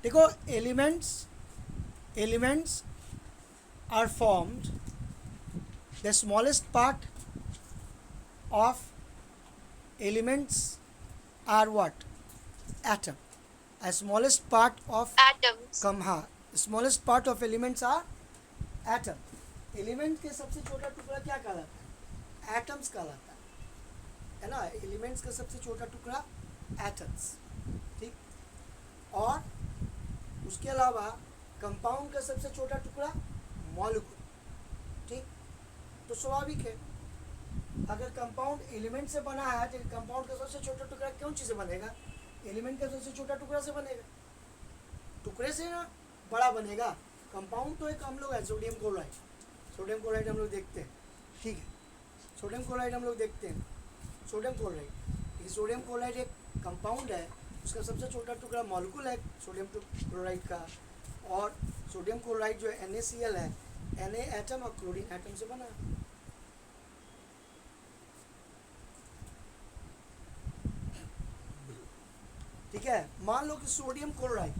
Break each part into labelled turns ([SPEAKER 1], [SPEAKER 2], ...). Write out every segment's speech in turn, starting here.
[SPEAKER 1] देखो, elements are formed, the smallest part of elements are what? Atom. A smallest part of
[SPEAKER 2] atoms,
[SPEAKER 1] हाँ, smallest part of elements are atom. Element के सबसे छोटा टुकड़ा क्या कहलाता है? एटम्स कहलाता है ना. एलिमेंट्स का सबसे छोटा टुकड़ा एटम्स. ठीक. और उसके अलावा कंपाउंड का सबसे छोटा टुकड़ा मॉलिक्यूल. ठीक. तो स्वाभाविक है, अगर कंपाउंड एलिमेंट से बना है तो कंपाउंड का सबसे छोटा टुकड़ा कौन चीज़ से बनेगा? एलिमेंट का सबसे छोटा टुकड़ा से बनेगा. टुकड़े से ना बड़ा बनेगा. कंपाउंड तो एक हम लोग है, सोडियम क्लोराइड. सोडियम क्लोराइड हम लोग देखते हैं. ठीक है, सोडियम क्लोराइड हम लोग देखते हैं. सोडियम क्लोराइड, ये सोडियम क्लोराइड एक कंपाउंड है. उसका सबसे छोटा टुकड़ा मॉलिक्यूल है सोडियम क्लोराइड का. और सोडियम क्लोराइड जो NaCl है, Na एटम और क्लोरीन एटम से बना है. ठीक है. मान लो कि सोडियम क्लोराइड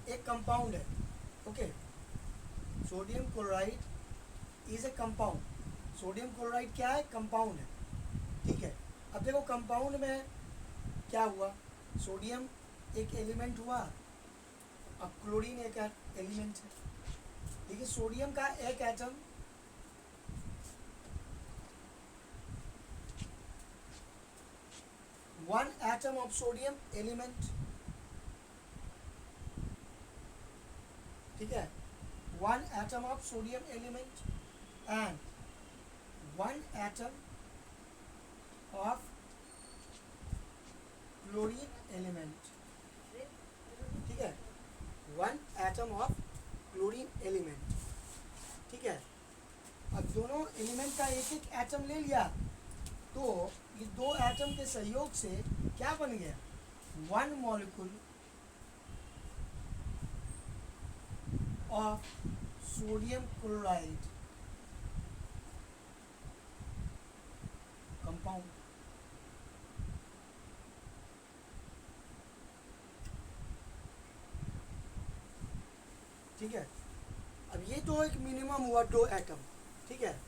[SPEAKER 1] एक कंपाउंड है. Okay, sodium chloride is a compound. Sodium chloride क्या है? कंपाउंड है. ठीक है. अब देखो कंपाउंड में क्या हुआ? सोडियम एक एलिमेंट हुआ, अब क्लोरीन एक एलिमेंट है. देखिए, सोडियम का एक atom one atom of sodium element. ठीक है, one atom of sodium element and one atom of chlorine element. ठीक है, one atom of chlorine element. ठीक है. अब दोनों एलिमेंट का एक एक एटम ले लिया तो ये दो एटम के सहयोग से क्या बन गया? One molecule of sodium chloride compound. ठीक है. अब ये तो एक मिनिमम हुआ दो एटम. ठीक है.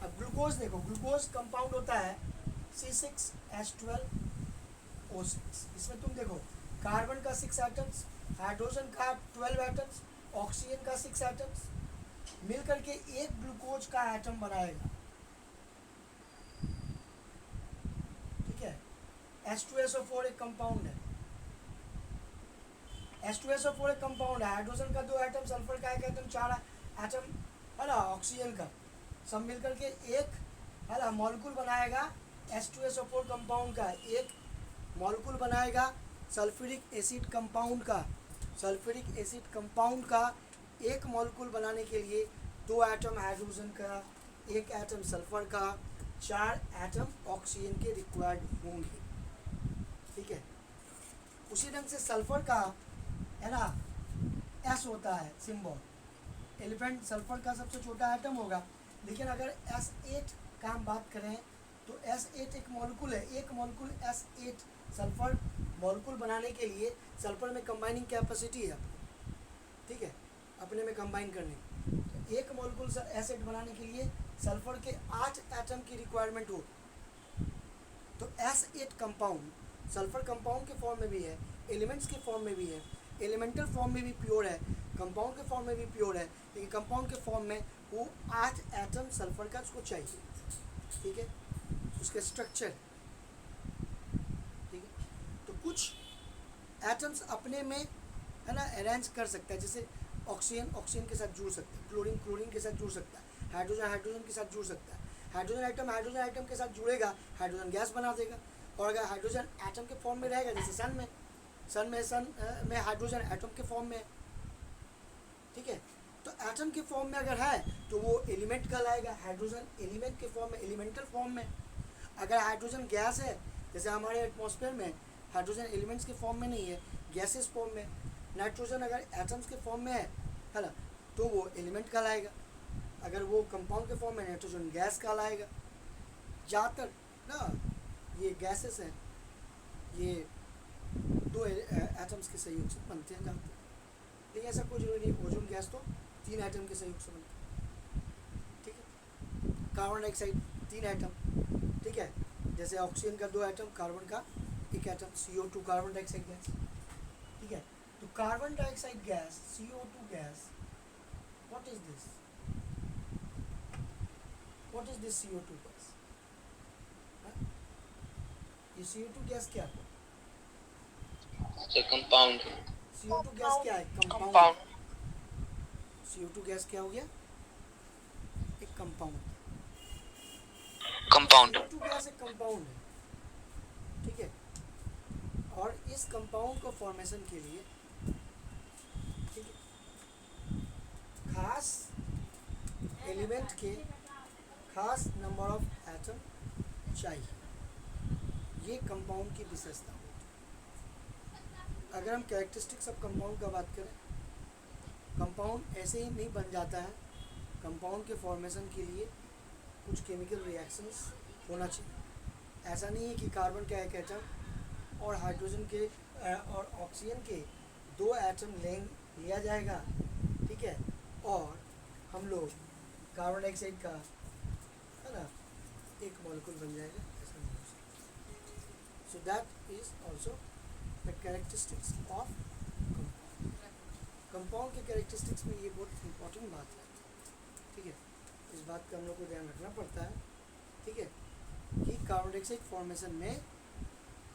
[SPEAKER 1] अब ग्लूकोज देखो, ग्लूकोज कंपाउंड होता है C6H12O6. इसमें तुम देखो, कार्बन का 6 एटम्स, हाइड्रोजन का 12 एटम्स, ऑक्सीजन का 6 एटम्स मिल करके एक ग्लूकोज का एटम बनाएगा. ठीक है. H2SO4 एक कंपाउंड है. H2SO4 एक कंपाउंड है. हाइड्रोजन का 2 एटम, सल्फर का 1 एटम, 4 एटम है ना, ऑक्सीजन का, सब मिलकर के एक है ना मॉलिक्यूल बनाएगा. H2SO4 कंपाउंड का एक मॉलिक्यूल बनाएगा. सल्फ्यूरिक एसिड कंपाउंड का, सल्फ्यूरिक एसिड कंपाउंड का एक मॉलिक्यूल बनाने के लिए 2 एटम हाइड्रोजन का, 1 एटम सल्फर का, 4 एटम ऑक्सीजन के रिक्वायर्ड होंगे. ठीक है. उसी ढंग से सल्फर का है ना S होता है सिंबल. एलिफेंट सल्फर का सबसे छोटा एटम होगा. लेकिन अगर S8 का हम बात करें तो S8 एक मॉलिक्यूल है. एक मॉलिक्यूल S8 सल्फर मॉलिक्यूल बनाने के लिए सल्फर में कंबाइनिंग कैपेसिटी है. ठीक है, अपने में कंबाइन करने. तो एक मॉलिक्यूल S8 बनाने के लिए सल्फर के 8 एटम की रिक्वायरमेंट हो. तो S8 कंपाउंड सल्फर कंपाउंड के फॉर्म में भी है, एलिमेंट्स के फॉर्म में भी है, एलिमेंटल फॉर्म में भी प्योर है, कंपाउंड के फॉर्म में भी प्योर है. लेकिन कंपाउंड के फॉर्म में वो 8 एटम सल्फर का उसको चाहिए. ठीक है, उसके स्ट्रक्चर. ठीक है. तो कुछ एटम्स अपने में है ना अरेंज कर सकता है. जैसे ऑक्सीजन ऑक्सीजन के साथ जुड़ सकता है, क्लोरीन क्लोरीन के साथ जुड़ सकता है, हाइड्रोजन हाइड्रोजन के साथ जुड़ सकता है. हाइड्रोजन आइटम के साथ जुड़ेगा, हाइड्रोजन गैस बना देगा. और अगर हाइड्रोजन एटम के फॉर्म में रहेगा, जैसे सन में हाइड्रोजन एटम के फॉर्म में. ठीक है. तो एटम के फॉर्म में अगर है तो वो एलिमेंट कहलाएगा. हाइड्रोजन एलिमेंट के फॉर्म में, एलिमेंटल फॉर्म में. अगर हाइड्रोजन गैस है, जैसे हमारे एटमॉस्फेयर में हाइड्रोजन एलिमेंट्स के फॉर्म में नहीं है, गैसेस फॉर्म में. नाइट्रोजन अगर एटम्स के फॉर्म में है ना, तो वो एलिमेंट कहलाएगा. अगर वो कंपाउंड के फॉर्म में, नाइट्रोजन गैस कहलाएगा. ज़्यादातर ना ये गैसेस हैं, ये 2 एटम्स के सहयोग से बनते हैं ज़्यादातर. गैस तो 3 एटम के संयुक्त से बनता है, ठीक है। कार्बन डाइऑक्साइड 3 एटम, ठीक है, जैसे ऑक्सीजन का 2 एटम, कार्बन का 1 atom, CO2 carbon dioxide gas, ठीक है। तो carbon dioxide gas, CO2 gas, what is this, what is this CO2 gas, ये CO2 गैस क्या है?
[SPEAKER 2] कंपाउंड।
[SPEAKER 1] CO2 गैस क्या है?
[SPEAKER 2] कंपाउंड।
[SPEAKER 1] CO2 गैस क्या हो गया? एक कंपाउंड।
[SPEAKER 2] कंपाउंड।
[SPEAKER 1] CO2 गैस एक कंपाउंड है, ठीक है। और इस कंपाउंड को फॉर्मेशन के लिए, ठीक है, खास एलिमेंट के खास नंबर ऑफ एटम चाहिए, ये कंपाउंड की विशेषता होती है। अगर हम कैरेक्टरिस्टिक्स ऑफ कंपाउंड का बात करें, कंपाउंड ऐसे ही नहीं बन जाता है, कंपाउंड के फॉर्मेशन के लिए कुछ केमिकल रिएक्शंस होना चाहिए। ऐसा नहीं है कि कार्बन का 1 एटम और हाइड्रोजन के और ऑक्सीजन के 2 एटम लिया जाएगा, ठीक है, और हम लोग कार्बन डाइऑक्साइड का, है ना, एक मॉलिक्यूल बन जाएगा, ऐसा नहीं हो सकता। So that is also the characteristics of compound के कैरेक्टरिस्टिक्स में ये बहुत इंपॉर्टेंट बात है, ठीक है। इस बात का हम लोग को ध्यान रखना पड़ता है, ठीक है, कि कार्बन डाइऑक्साइड फॉर्मेशन में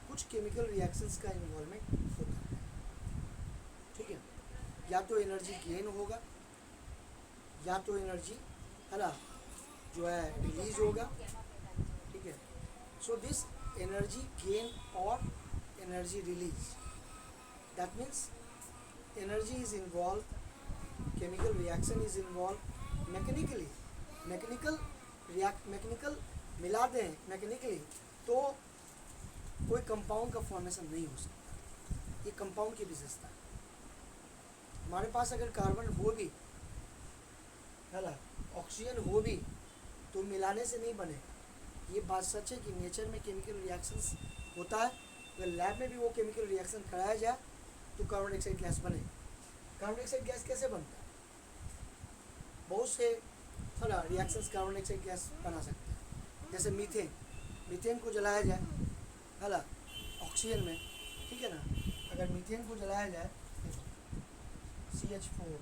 [SPEAKER 1] कुछ केमिकल रिएक्शंस का इन्वॉल्वमेंट होता है, ठीक है। या तो एनर्जी गेन होगा, या तो एनर्जी, है ना, जो है रिलीज होगा, ठीक है। सो दिस एनर्जी गेन और energy release, that means energy is involve, chemical reaction is involve, mechanical मिला दें मैकेनिकली तो कोई कंपाउंड का फॉर्मेशन नहीं हो सकता। ये कंपाउंड की विशेषता है। हमारे पास अगर कार्बन हो भी, है ना, ऑक्सीजन हो भी, तो मिलाने से नहीं बनेगा। ये बात सच है कि नेचर में केमिकल रिएक्शंस होता है, अगर लैब में भी वो केमिकल रिएक्शन कराया जाए तो कार्बन डाइऑक्साइड गैस बने। कार्बन डाइऑक्साइड गैस कैसे बनता है? बहुत से, है ना, रिएक्शंस कार्बन डाइऑक्साइड गैस बना सकते हैं, जैसे मीथेन को जलाया जाए, है ना, ऑक्सीजन में, ठीक है ना, अगर मीथेन को जलाया जाए, CH4,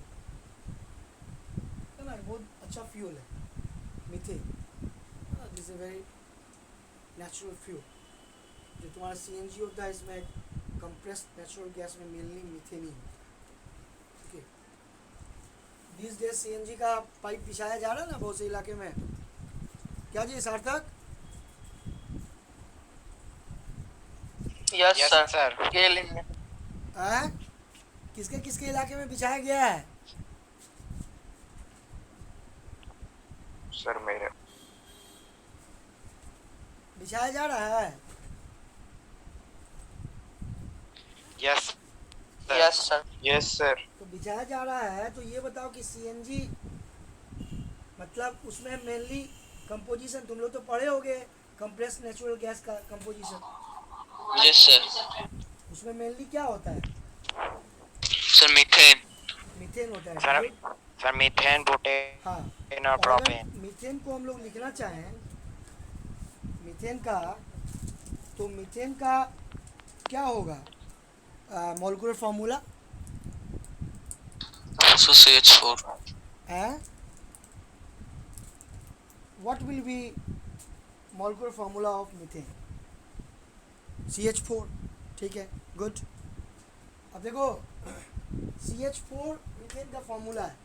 [SPEAKER 1] है ना, बहुत अच्छा फ्यूल है methane, this is very natural fuel. जो तुम्हारा CNG होता है, इसमें कंप्रेस्ड नेचुरल गैस में मेनली मीथेन ही होता है, ठीक है। दिस डेज CNG का पाइप बिछाया जा रहा है ना बहुत से इलाके में, क्या जी सार्थक?
[SPEAKER 2] Yes sir.
[SPEAKER 1] किसके किसके इलाके में बिछाया गया है?
[SPEAKER 2] सर मेरे
[SPEAKER 1] बिछाया जा रहा है।
[SPEAKER 2] Yes sir. Yes sir.
[SPEAKER 1] तो बिछाया जा रहा है, तो ये बताओ कि CNG मतलब उसमें मेनली कंपोजिशन, तुम लोग तो पढ़े होगे कंप्रेस्ड नेचुरल गैस का कंपोजिशन।
[SPEAKER 2] Yes sir.
[SPEAKER 1] उसमें मेनली क्या होता है?
[SPEAKER 2] सर
[SPEAKER 1] मीथेन होता है,
[SPEAKER 2] सर,
[SPEAKER 1] राइट?
[SPEAKER 2] सर मीथेन,
[SPEAKER 1] हाँ,
[SPEAKER 2] बुटेन और
[SPEAKER 1] और अगर
[SPEAKER 2] प्रोपेन।
[SPEAKER 1] मीथेन को हम लोग लिखना चाहें, मीथेन का, तो मीथेन का क्या होगा molecular formula?
[SPEAKER 2] CH4।
[SPEAKER 1] What will be molecular formula of methane? CH4, ठीक है, गुड। अब देखो CH4 मीथेन का फार्मूला है,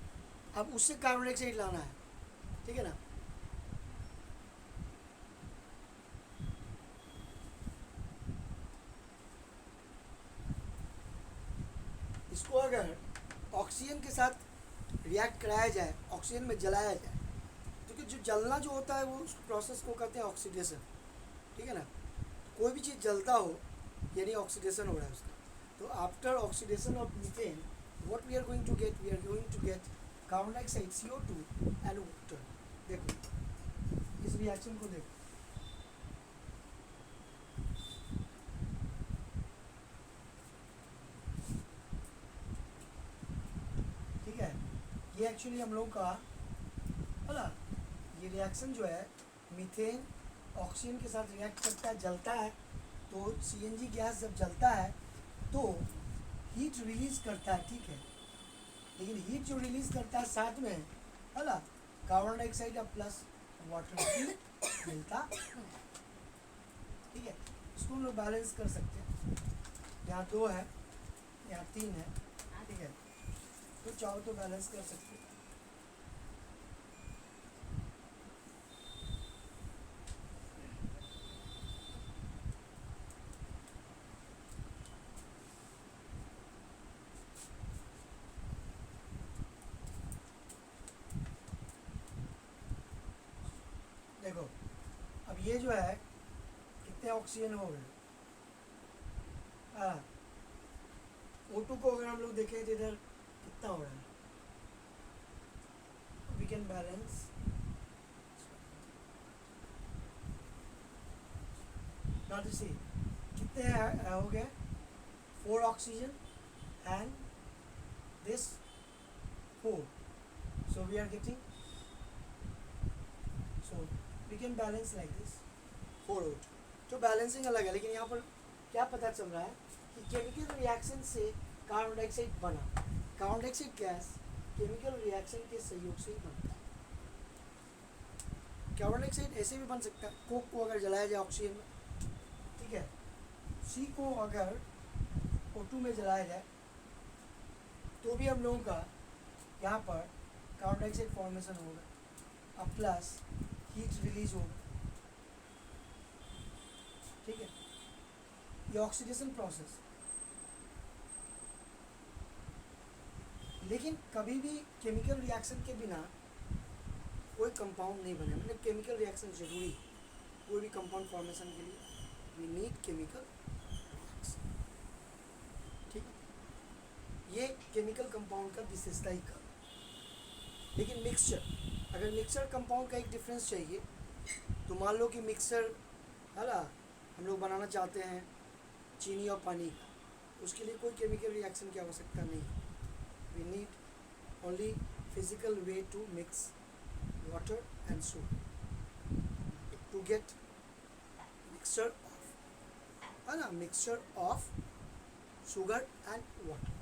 [SPEAKER 1] अब उससे कार्बन डाइऑक्साइड लाना है, ठीक है ना। इसको अगर ऑक्सीजन के साथ रिएक्ट कराया जाए, ऑक्सीजन में जलाया जाए, क्योंकि जो जलना जो होता है वो उस प्रोसेस को कहते हैं ऑक्सीडेशन, ठीक है ना। कोई भी चीज़ जलता हो यानी ऑक्सीडेशन हो रहा है उसका। तो after oxidation of methane what we are going to get carbon dioxide CO2 and water. देखो इस रिएक्शन को देखो, ठीक है, ये एक्चुअली हम लोगों का है ना, ये रिएक्शन जो है मीथेन ऑक्सीजन के साथ रिएक्ट करता है, जलता है, तो सीएनजी गैस जब जलता है तो हीट रिलीज करता है, ठीक है। लेकिन हीट जो रिलीज करता है साथ में है ना कार्बन डाइऑक्साइड और प्लस वाटर भी मिलता है, ठीक है। इसको हम लोग बैलेंस कर सकते हैं, यहाँ 2 है, यहाँ 3 है, ठीक है। तो चाहो तो बैलेंस कर सकते हैं। देखो अब ये जो है कितने ऑक्सीजन हो गए, O2 को अगर हम लोग देखें तो इधर कितना हो रहा है, वी कैन बैलेंस नॉट सी कितने हो गए 4 oxygen and this 4, so we are getting, so we can balance like this 4 O2। तो बैलेंसिंग अलग है, लेकिन यहाँ पर क्या पता चल रहा है कि केमिकल रिएक्शन से कार्बन डाइऑक्साइड बना, carbon dioxide gas chemical reaction के सहयोग से ही बनता है। कार्बन डाइऑक्साइड ऐसे भी बन सकता है, कोक को अगर जलाया जाए ऑक्सीजन में, ठीक है, सी को अगर O2 में जलाया जाए तो भी हम लोगों का यहाँ पर कार्बन डाइऑक्साइड फॉर्मेशन होगा और प्लस हीट रिलीज होगा, ठीक है। ये ऑक्सीडेशन प्रोसेस, लेकिन कभी भी केमिकल रिएक्शन के बिना कोई कंपाउंड नहीं बने, मतलब केमिकल रिएक्शन जरूरी, कोई भी कंपाउंड फॉर्मेशन के लिए वी नीड केमिकल रिएक्शन, ठीक है। ये केमिकल कंपाउंड का विशेषता ही का। लेकिन मिक्सचर, अगर मिक्सचर कंपाउंड का एक डिफरेंस चाहिए तो मान लो कि मिक्सचर है ना हम लोग बनाना चाहते हैं चीनी और पानी का, उसके लिए कोई केमिकल रिएक्शन की आवश्यकता नहीं है, we need only physical way to mix water and sugar to get mixture of, है ना, mixture of sugar and water.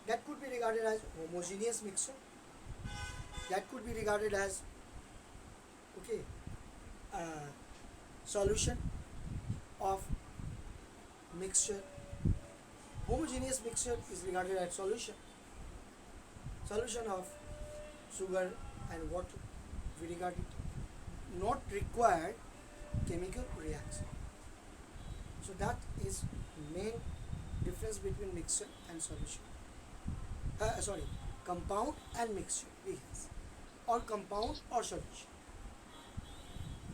[SPEAKER 1] That could be regarded as homogeneous mixture, that could be regarded as okay solution of mixture. Homogeneous mixture is regarded as solution of sugar and water, we regard it not required chemical reaction. So that is main difference between mixture and solution, compound and mixture we have, और compound और solution,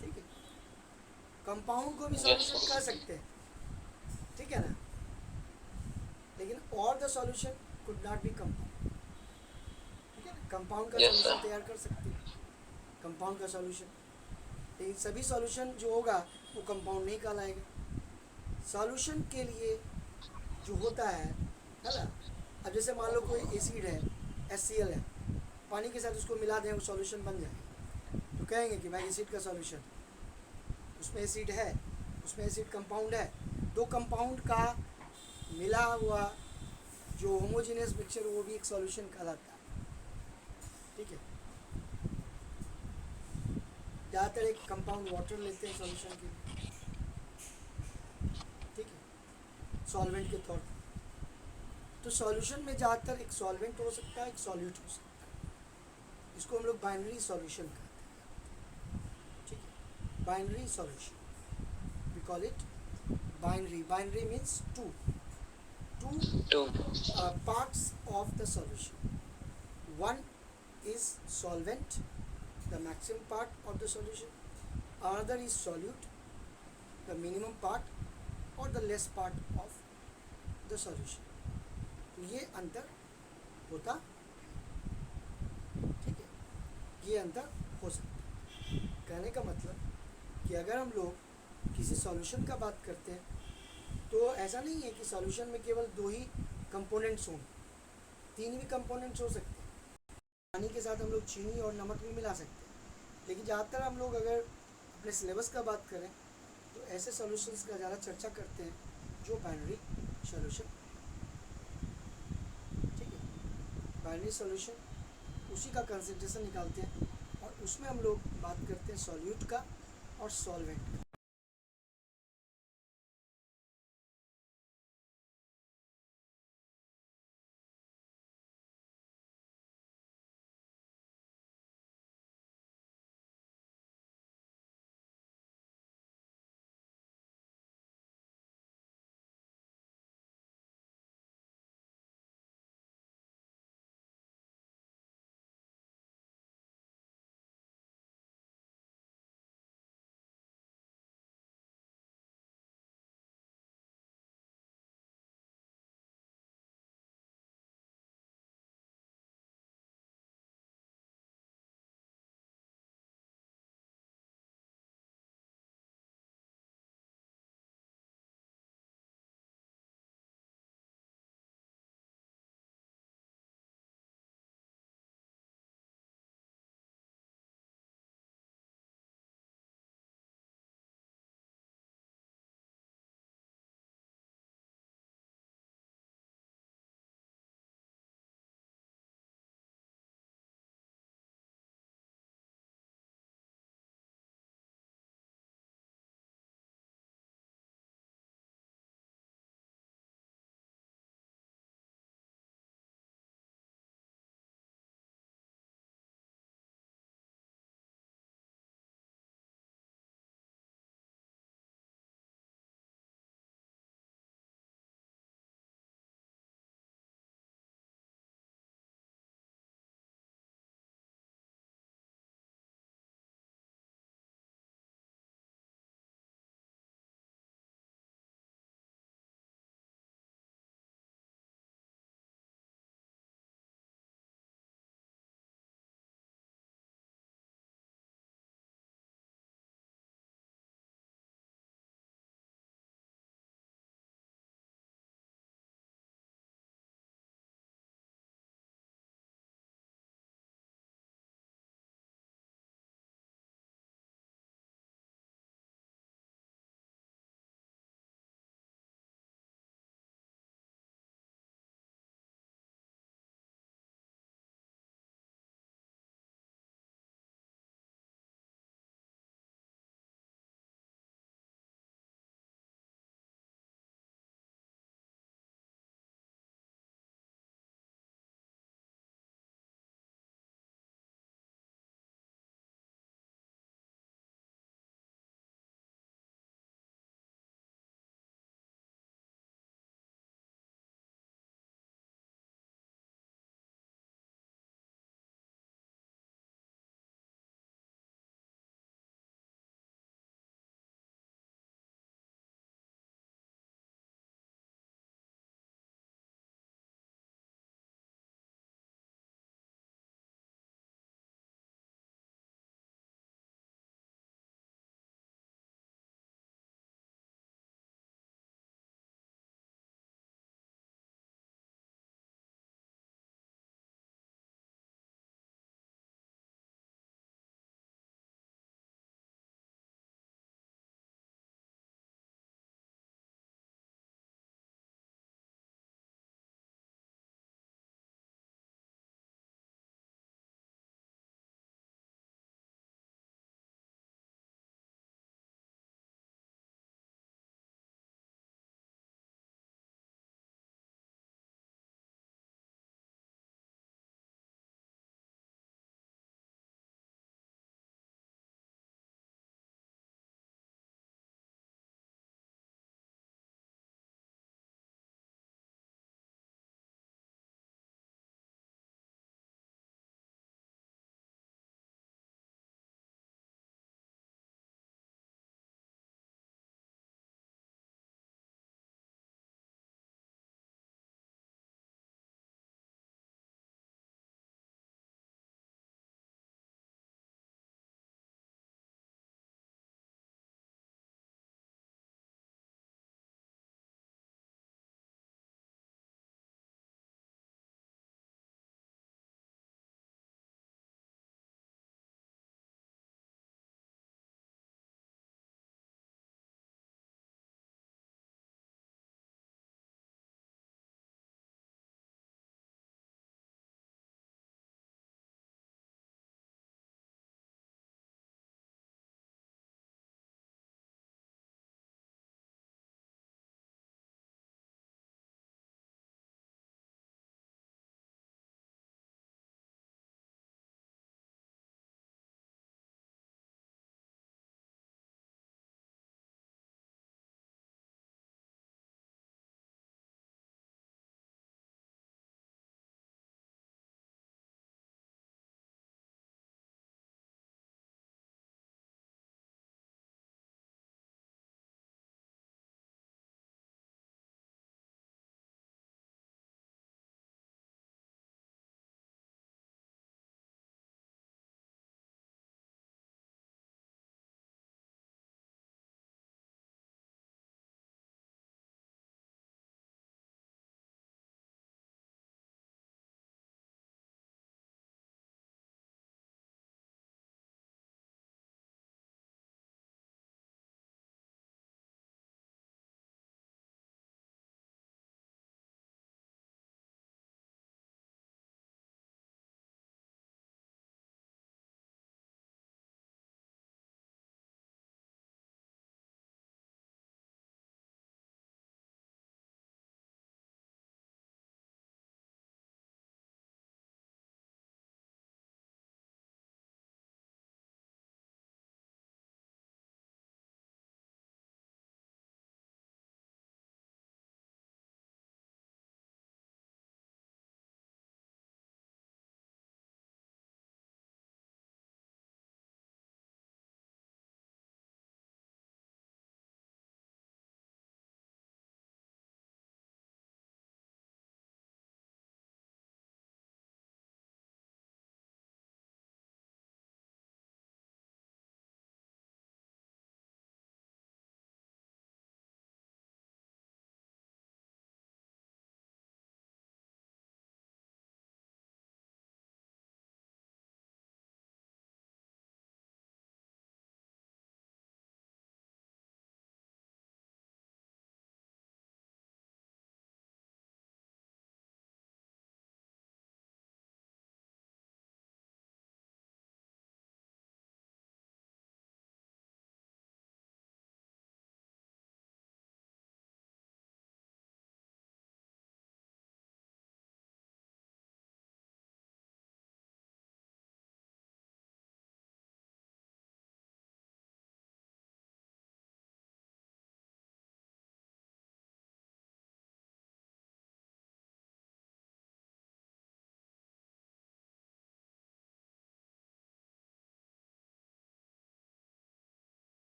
[SPEAKER 1] ठीक है। Compound को भी solution कर सकते हैं, ठीक है ना, लेकिन और the solution could not be compound, ठीक है ना। कंपाउंड का सॉल्यूशन तैयार कर सकते हैं, कंपाउंड का सॉल्यूशन, लेकिन सभी सॉल्यूशन जो होगा वो कंपाउंड नहीं कहलाएगा। सॉल्यूशन के लिए जो होता है ना, अब जैसे मान लो कोई एसिड है HCl है, पानी के साथ उसको मिला दें वो सॉल्यूशन बन जाए, तो कहेंगे कि भाई एसिड का सॉल्यूशन, उसमें एसिड है, उसमें एसिड कंपाउंड है, दो कंपाउंड का मिला हुआ जो होमोजेनियस मिक्सचर वो भी एक सॉल्यूशन कहलाता है, ठीक है। ज़्यादातर एक कंपाउंड वाटर लेते हैं सॉल्यूशन के लिए, ठीक है, सॉल्वेंट के तौर पर। तो सॉल्यूशन में ज़्यादातर एक सॉल्वेंट हो सकता है, एक सॉल्यूट हो सकता है, इसको हम लोग बाइनरी सॉल्यूशन कहते हैं, ठीक है। Binary solution we call it binary, binary means two parts of the solution, one is solvent, the maximum part of the solution, another is solute, the minimum part or the less part of the solution, तो ये अंतर होता, ठीक है, ये अंतर हो सकता है। कहने का मतलब कि अगर हम लोग किसी सॉल्यूशन का बात करते हैं तो ऐसा नहीं है कि सॉल्यूशन में केवल 2 ही कंपोनेंट्स हों, 3 भी कंपोनेंट्स हो सकते हैं। पानी के साथ हम लोग चीनी और नमक भी मिला सकते हैं। लेकिन ज़्यादातर हम लोग अगर अपने सिलेबस का बात करें तो ऐसे सॉल्यूशंस का ज़्यादा चर्चा करते हैं जो बाइनरी सॉल्यूशन, ठीक है, बाइनरी सॉल्यूशन उसी का कंसंट्रेशन निकालते हैं और उसमें हम लोग बात करते हैं सॉल्यूट का और सॉल्वेंट का।